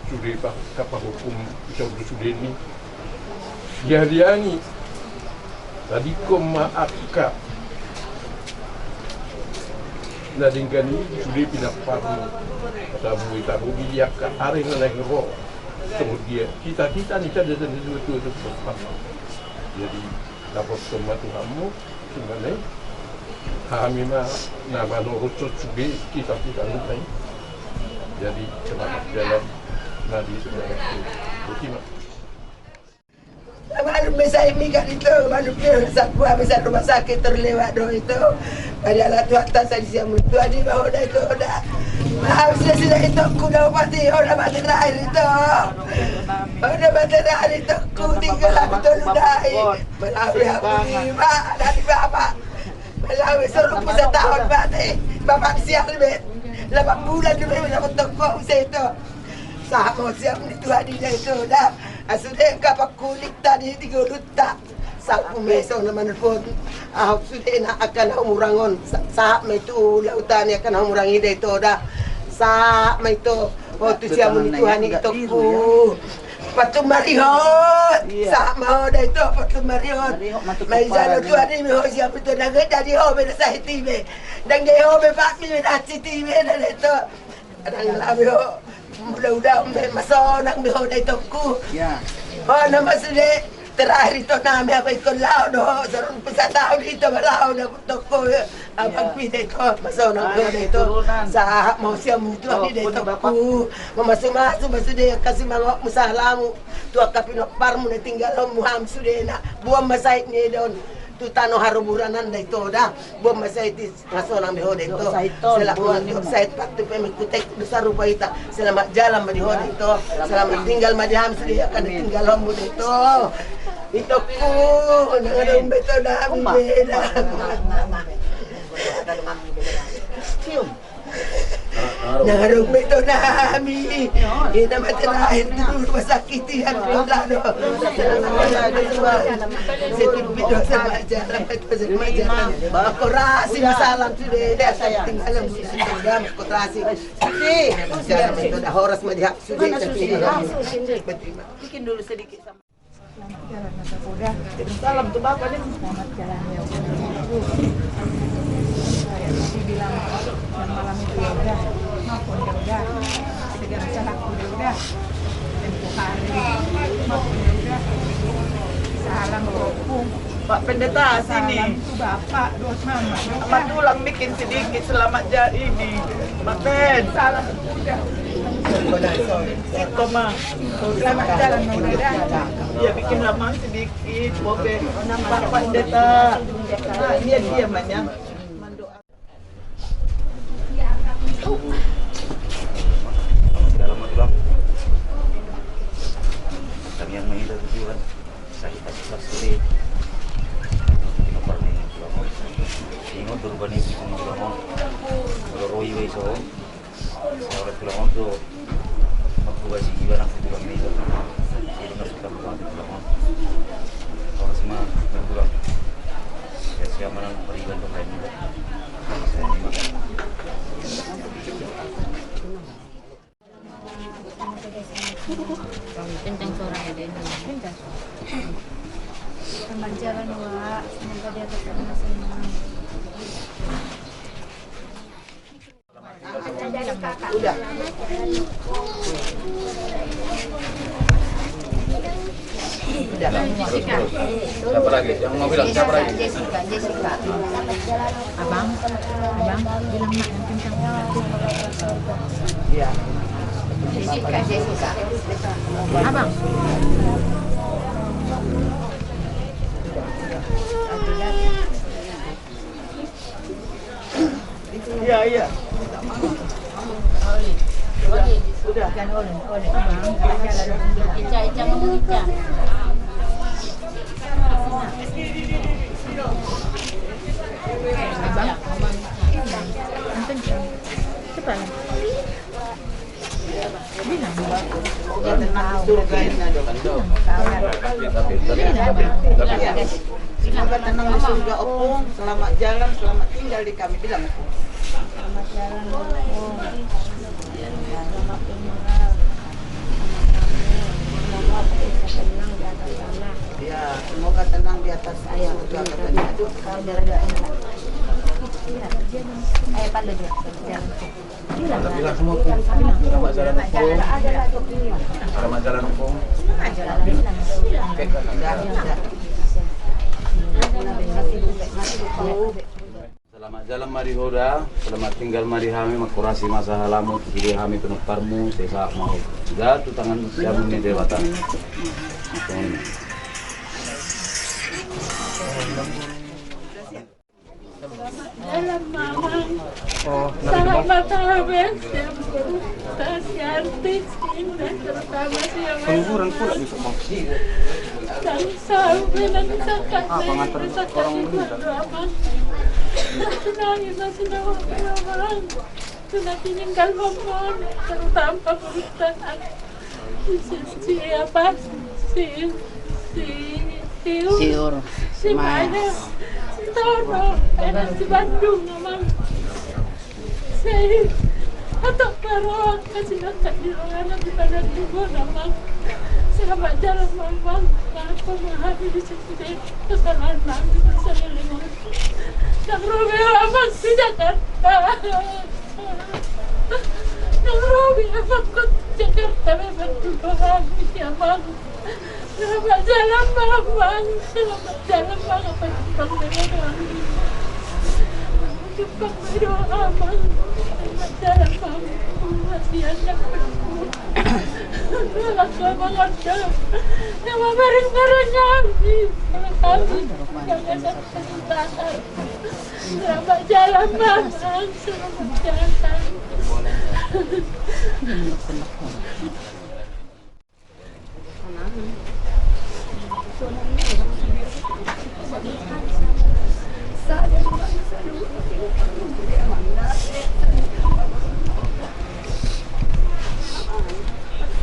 sudah pak kapal hukum sudah ini diariangi tadi maaka nadingkani sudah pindah paru sabu tabu dia ke areng naik ro kemudian kita nih ada sesuatu jadi dapat semua Tuhanmu sebenarnya kami nama norusut sudah kita lupa. Jadi selamat jalan Nadi sudah terima. Malu bisa ini kan itu, malu sakwa bisa rumah sakit terlewat do itu. Adalah Tuhan saya siang mutua di bawah itu udah. Maaf sudah itu kuda mati, udah mati terakhir itu. Udah mati terakhir itu ku tinggal itu ludai. Maaf ya, Pak dari Bapak. Lalu suruh bisa tahun berarti bapak siap lebih 8 bulan lebih dapat toko usaha itu. Sah mau siap itu hadinya itu dah. Sudah kapak kulit tadi 3 juta. Sah mesong naman pun. Sudah nak akan umurangon. Sah itu lautan akan umurangi itu dah. Sah itu waktu siap itu hani toko. Patu marihot, sa mau dah itu patu marihot. Mai jalan tu ada mi ho siapa tu dah dari ho be sa hitibe. Dan dia ho be pak mi dah hitibe dah itu. Adang labi ho. Mudah-mudah masuk nak mi ho dah itu ku. Ya. Oh nama sudah terakhir itu nama apa ikut lau doh. Sarung pesat tahu itu lau dah toko. Abang pilih itu masuk nak mi itu. Sah mau siap tu hari dah itu ku. Masuk-masuk masuk dia kasih mangok musalamu. Tu akapin parmu na tinggal muham sudah nak buam masait ni don. Tu tano haruburanan dah itu dah. Buam masait ngaso nang beho dah itu. Selamat sait paktu pemikutek besar rupa ita. Selamat jalan madi ho itu. Selamat tinggal madi ham sudah akan tinggal homu dah itu. Itu ku nang beto dah beda. Cium. Narung itu nami, ini mati lahir dulu rumah sakit yang pula doh. Setipit doh sama jalan, aku rasi masalah sudah dah saya tinggal sudah aku rasi. Tapi jalan itu dah horas melihat sudah bikin dulu sedikit sama. Jalan udah. Salam tuh bapak nih. Selamat jalan ya. Dibilang malam itu ya udah, maupun ya udah, segala salahku ya udah, tempoh hari maupun ya udah, salam berhubung. Pak Pendeta sini. Salam itu bapak, dos mama. Amat tulang bikin sedikit selamat jalan ini. Pak Pen. Salam udah. Itu mah. Selamat jalan udah. Ya bikin lama sedikit, Bobe. Pak Pendeta. Nah, dia diamannya. Kami yang menghidap tujuan saya kasih sulit pernah pulang ingat berbani pulang kalau roi beso saya oleh pulang tu aku kasih gimana aku pulang ini saya dengar kita pulang orang semua yang pulang saya mana berikan untuk lain saya makan. Kencang suaranya deh. Kencang. Selamat jalan Wak, semoga dia tetap senang. Udah. Jessica. Siapa lagi? Yang mau bilang siapa lagi? Jessica. Abang bilang mak yang kencang. Iya. Jessica. Abang. Iya. Sudah. Kan oleh. Abang jalan. Ica ngomong Ica. Abang. Kencang. Cepat. Semoga tenang di surga Opung, selamat jalan, selamat tinggal di kami bilang Opung. Selamat jalan Opung. Selamat tinggal. Semoga bisa tenang di atas sana. Ya, semoga tenang di atas ayam surga katanya. Aduh, kalau jalan-jalan. Pandai dia. Bilang semua pun. Selamat jalan hukum. Selamat jalan hukum. Selamat jalan mari hoda, selamat tinggal mari hami makurasi masa halamu, pilih hami penuh parmu, sesa mau. Jatuh tangan jamu ni dewata. Dalam mama sangat bertahan kasih artis indah terutama siapa Pengguran pula bisa maksud sampai nanti sakat sudah tinggal mamon terutama perusahaan siapa Siur si Maya si Tono ada di Bandung memang saya atau parang kasih angkat di ruangan di Padang Dugo memang selamat jalan memang aku memahami di sini kesalahan kami kesalahan lingkungan dan Robi aman di Jakarta dan Robi aman ke Jakarta memang Tuhan ya bang selamat jalan bang selamat jalan bang apa Jepang dengan Jepang berdoa bang selamat jalan bang masih anak aku banget nama bareng-bareng kami jangan sampai kesempatan selamat jalan bang selamat jalan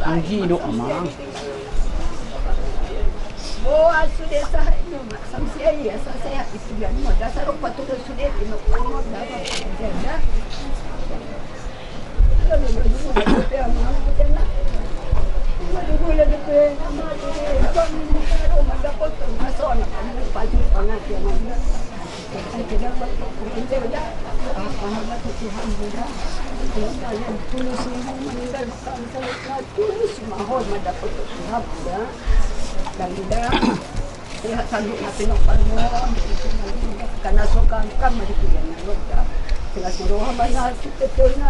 ang hidup amang Boa sudah sah itu samsia ya saya itu yang mau dasar rupa tu sudah itu mau dapat jaga kalau dulu dia mau jaga dulu dia mau kalau dapat masuk nak paju pangat yang mana kita dapat kita dah apa Tuhan mudah kalian tulus meninggal sangat tulus mahal mendapat Tuhan ya dan tidak lihat sanggup nak tengok parmon karena suka kan mari kita nak jelas roh banyak betulnya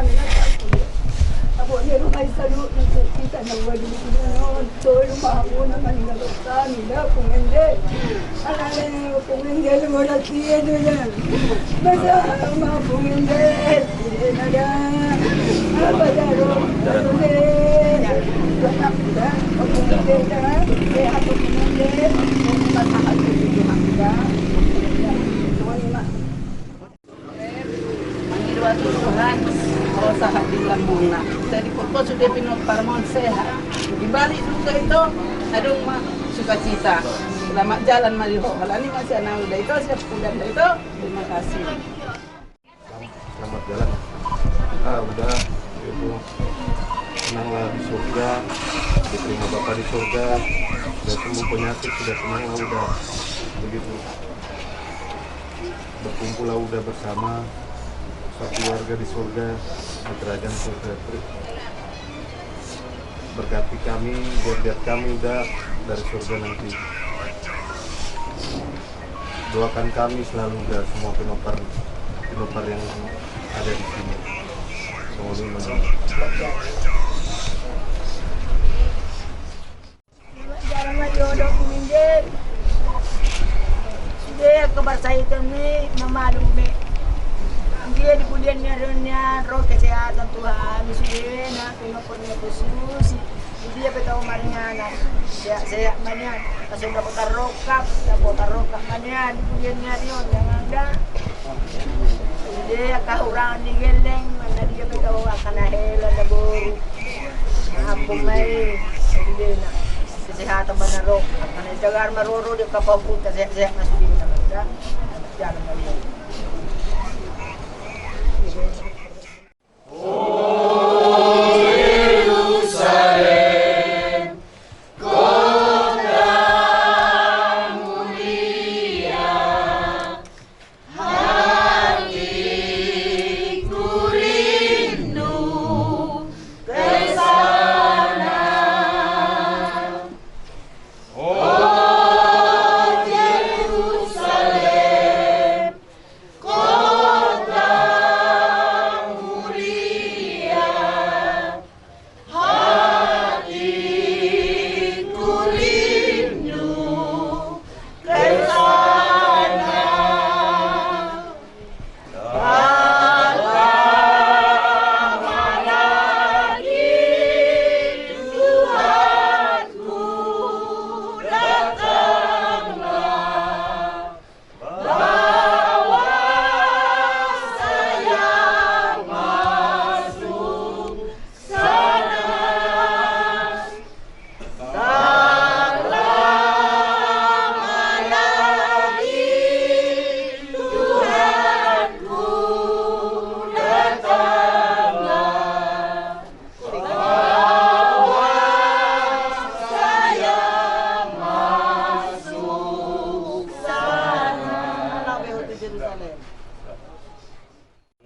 Abo ni rumah salu kita nak buat dulu tol mahu nak meninggalkan dah pengende alale pengende mula tiada dah masa mahu pengende ada apa dah pengende tetap dah pengende dah aku pengende masa hati kita Tuhan, kalau sahat di Lamuna. Jadi kota sudah pinot parmon sehat. Di balik juga itu, adung mah sukacita. Selamat jalan Maliho. Kalau ini masih anak muda itu, siap kuda itu. Terima kasih. Selamat jalan. Udah itu senanglah di surga, diterima Bapak di surga, sudah sembuh penyakit, sudah senang udah begitu. Berkumpul udah bersama satu warga di surga, di kerajaan surga. Berkati kami, biar kami udah dari surga nanti. Doakan kami selalu udah semua penopar yang ada di sini. Semoga Jangan jodoh kuminjil. Sudah kebar itu ni memalum be. Dia di kemudiannya roh kesehatan Tuhan sudah nak penopornya khusus dia beritahu manian saya manian langsung dapat rokap manian kemudiannya dia jangan dah dia orang di geleng mana dia beritahu akan helan dah baru apa mai dia nak kesehatan mana roh akan jaga maroro dia kapal pun sehat masih dah jangan balik.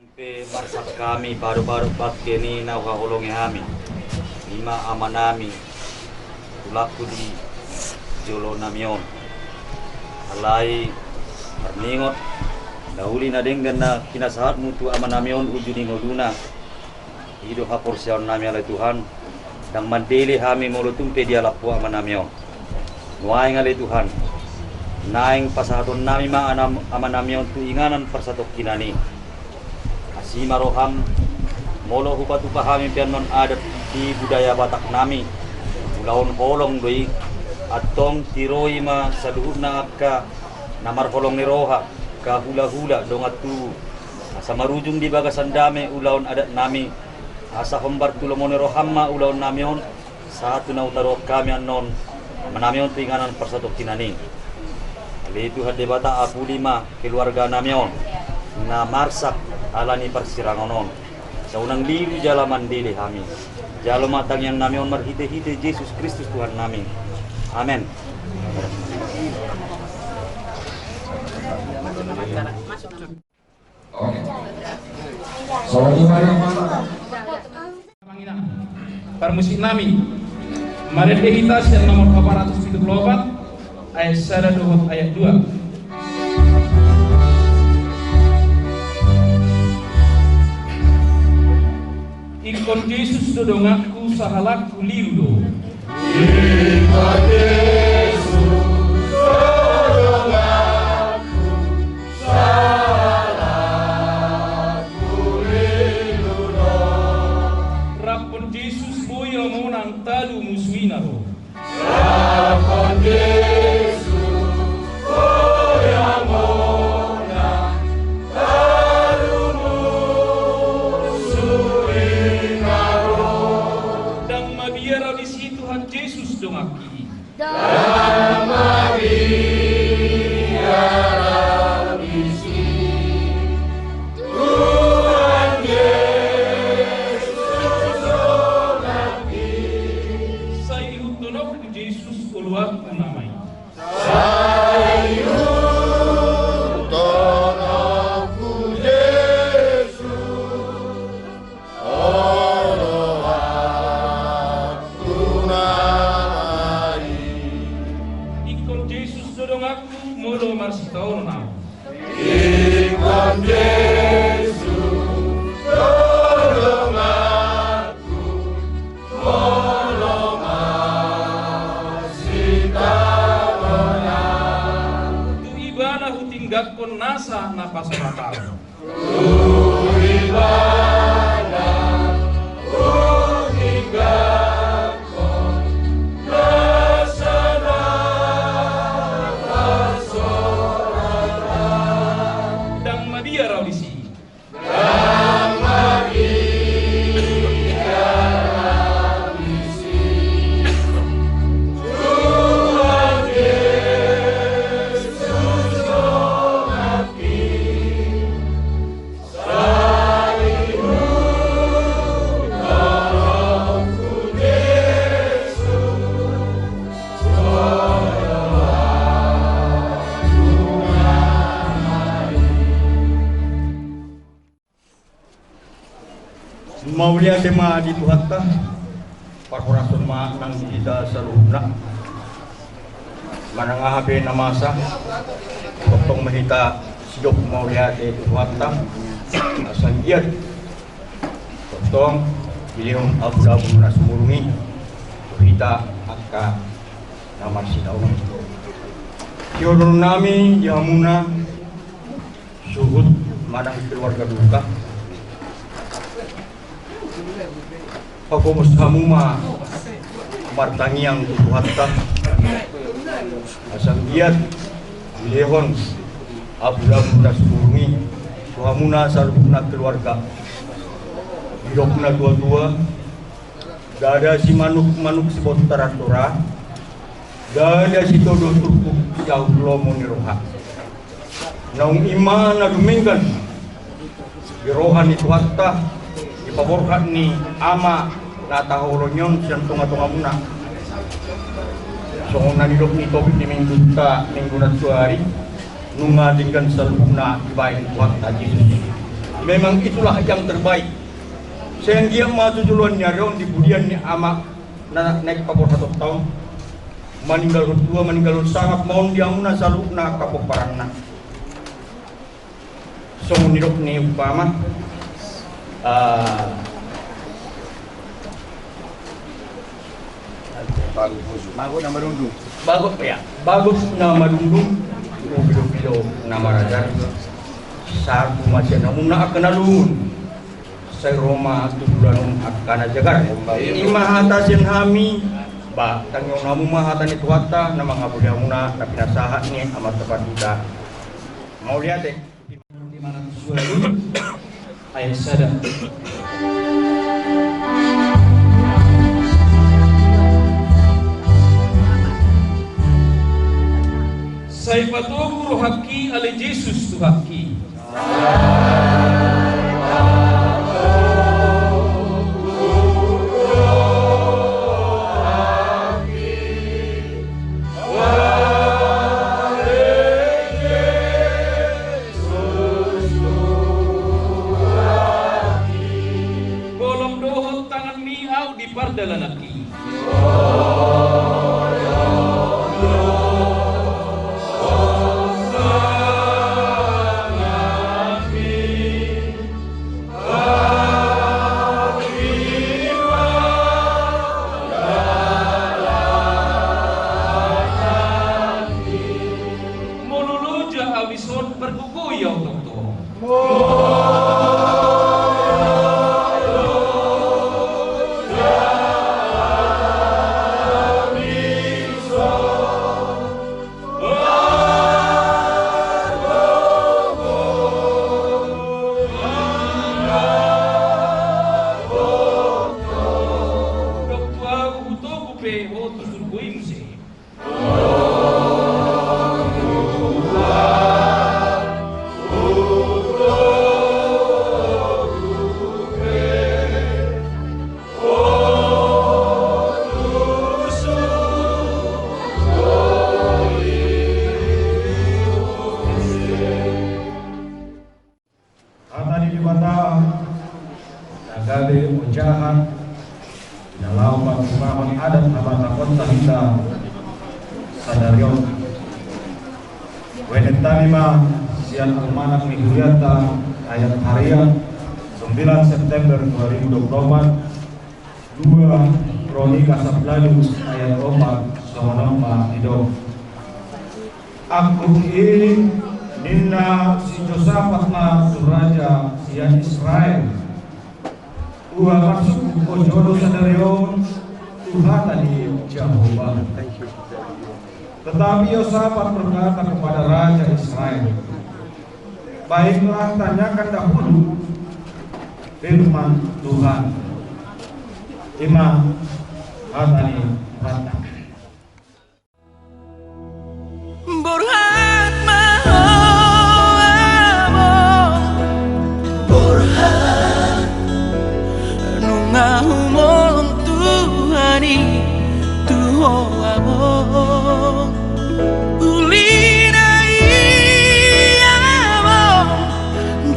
Marsak kami baru-baru batkeni na uhaholongi kami lima amanami tulaku di jolo namion alai arningot dahuli na dengan na kinasahat mutu amanamion ujuni ngoduna hidup haporsiaon nami alai Tuhan dan mandeli kami mulutumpe dia lapu amanamion nuai ngalai Tuhan naing pasahaton nami ma amanamion tu inganan persatok kinani asima roham molo hupatu pahami pianon adat di budaya Batak nami ulaon holong doi atong tiroi ma saduhna ka namar holong ni roha ka hula-hula dongatu asa marujung di bagasan dame ulaon adat nami asa hombar tulomone roham ma ulaon namion satu na utaro kami anon manamion tinganan persatok kinani itu hade bata aku lima keluarga namion na marsak alani persirangonon saunang liru jalaman dele kami jalo matang yang namion marhite-hite Yesus Kristus Tuhan nami amin. Permusik nami Maredehitas yang nomor 474 ayat 1 ayat 2. Ikon Yesus dodongaku sahalaku liudo. Ikon Yesus dodongaku sahalaku liudo. Rapon Yesus boyo monang talu musuinaro. Rapon Yesus boyo monang talu biara di situ Tuhan Yesus dongaki. Dan biara di situ Tuhan Yesus dongaki. Saya utunok Yesus uluak namai. Saya utunok Yesus mulu marsitaon na. Ikon Yesus tolong aku, mulu marsitaon na. Tu ibana hutinggakon nasa na pasamatal. Tu ibana hutinggakon nasa na Maulia tema di Tuhatta parhorason ma nang kita saluna manang ahabe namasa potong mahita sidok maulia di Tuhatta asang giat potong pilihon abda nasmurungi kita akka namar sidaun kiodon nami yamuna suhud manang keluarga duka Pakomus hamuma martangiang tuhatta asang giat lehon abdullah surungi suhamuna salbuna keluarga hidupna dua-dua gada si manuk si bontaratora gada si todo turku jauh lomo ni roha naung iman na duminggan di rohan itu hatta paborkan ni ama natahulonyon siyang tunga-tunga muna so na nilok ni topik ni minggu na suari nunga dengan salbuna ibayin kuat na Jesus memang itulah yang terbaik. Sehingga maju duluan nyaron di budian ni amak naik pabor 1 tahun meninggal tua meninggal sangat mau diamuna salukna kapok parangna. So nirok ni upama bagus nama dundung. Bagus ya. Bagus nama dundung. Bilo-bilo nama raja. Sarku masih namun nak kenalun. Saya Roma tudulan akan jagar. Imahata sin hami. Ba tangyong namu mahata ni tuwata na mga bulyamuna na pinasahat ni amat tepat kita. Mau lihat deh. Di mana suara ayat sada. Saya patunggu haki oleh Yesus tu haki. Bolong dohot tangan miau di pardalanaki. Sian Almanak Mihuyata ayat harian 9 September 2024 2 Kronika Sablalu ayat 4 Somonoma Hidup Aku ini Nina si Josafat na Suraja sian Israel Uha masuk Ojolo Sadarion Tuhan tadi Jehovah. Tetapi Yosafat berkata kepada Raja Israel, baiklah tanyakan dahulu firman Tuhan. Imam Hatani Ratna. Burhat mahoamo Burhat nungahumon Tuhani Tuhoamo Ulina iyamo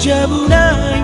Jabuna